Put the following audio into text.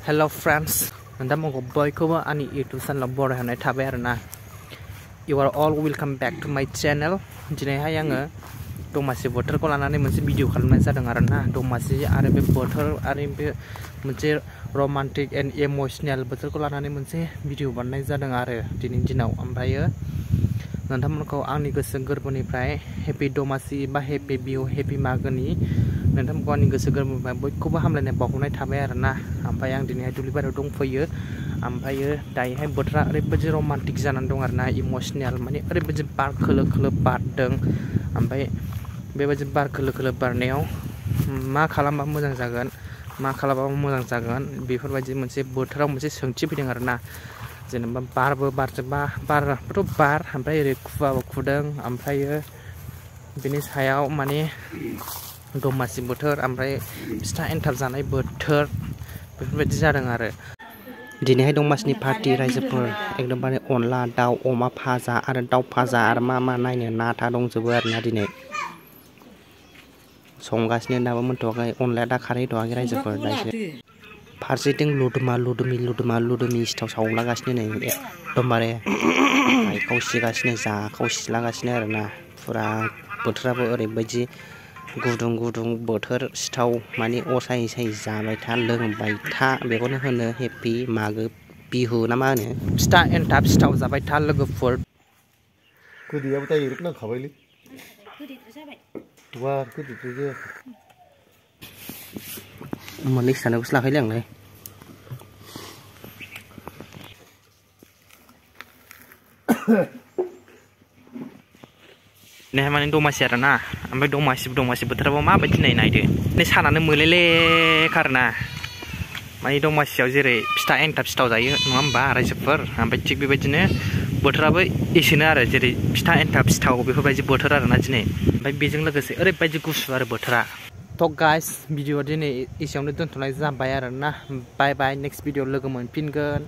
Hello friends, nontonमोनखौ बयखौबो आंनि YouTube channel बरायनाय थाबाय आरोना. You are all welcome back to my channel. दिनैहाय आङो दमासि बोथोरखौ लानानै मोनसे भिडिअ खालामनाय जादों आरोना. दमासि आरो बे बोथोर आरो बे मोनसे रोमान्टिक एन्ड इमोशनेल बोथोरखौ लानानै मोनसे भिडिअ बानायनाय जादों आरो दिनैनि दिनाव. ओमफ्रायो नोंथांमोनखौ आंनि गोसो गोरबोनिफ्राय हेपि दमासि बा हेपि बिहु हेपि मागोनि नोंथांमोनखौ आंनि गोसो गोरबोनिफ्राय बयखौबो हामलायनाय बावहरनाय थाबाय आरोना. ओमफ्राय आं दिनैहाय दुब्लि बारियाव दंफैयो. ओमफ्रायो दायोहाय बोथोरा ओरैबायदि रोमान्टिक जानानै दं आरोना, इमोशनेल माने ओरैबायदि बार खोलो खोलो बारदों. ओमफ्राय बेबायदि बार खोलो खोलो बारनायाव मा खालामबा मोजां जागोन, मा खालामबा मोजां जागोन बेफोरबायदि मोनसे बोथोराव मोनसे सोंथि फैदों आरोना. जेनेबा बारबो बारजोबा, बाराथ' बार, ओमफ्राय ओरै खुवाबो खुदों. ओमफ्रायो बेनि सायाव माने दमासि बोथोर, ओमफ्राय फिथा एन्थाब जानाय बोथोर बेफोरबायदि जादों आरो. दिनैहाय दमासिनि पार्टि रायजोफोर एकदमबारे अनला दाउ अमा भाजा आरो दाउ भाजा आरो मा नायनो ना था दंजोबो आरोना. दिनै संगासिनो दाबो मोनथ'वाखै, अनलाया दा खारहैथ'वाखै रायजोफोर. दासो फारसेथिं लुदुमा सिथाव सावलागासिनो नै एकदमबारे गायखाव सिगासिनो जाखाव सिलागासिनो आरोना. फुरा बोथोराबो ओरैबायदि गुदुं बोथोर, सिथाव माने असायै सायै जाबाय था लोंबाय था, बेखौनो होनो हेपि मागो बिहु ना मा होनो. फिथा एन्थाब सिथाव जाबाय था लोगोफोर. गोदैयाबो डाइरेक्ट नांखाबायलै. गोदैद्राय जाबाय। वा गोदैद्राय जायाखै. मोननै सानोबोसो लाखायोलै आंलाय. नेहा माने दमासि आरोना. ओमफ्राय दमासि बोथोराबो माबायदि नायदो नै सानानो मोलेलेखा आरोना. माने दमासियाव जेरै फिथा एन्थाब सिथाव जायो नङा होमबा रायजोफोर, ओमफ्राय थिग बेबायदिनो बोथोराबो एसेनो आरो जेरै फिथा एन्थाब सिथाव बेफोरबायदि बोथोर आरोना दिनै. ओमफ्राय बेजों लोगोसे ओरैबायदि गुसु आरो बोथोरा. थ' गाइस भिडिअ दिनै एसेयावनो दोनथ'नाय जाबाय आरोना. बाय बाय, नेक्स्ट भिडिअ लोगो मोनफिनगोन.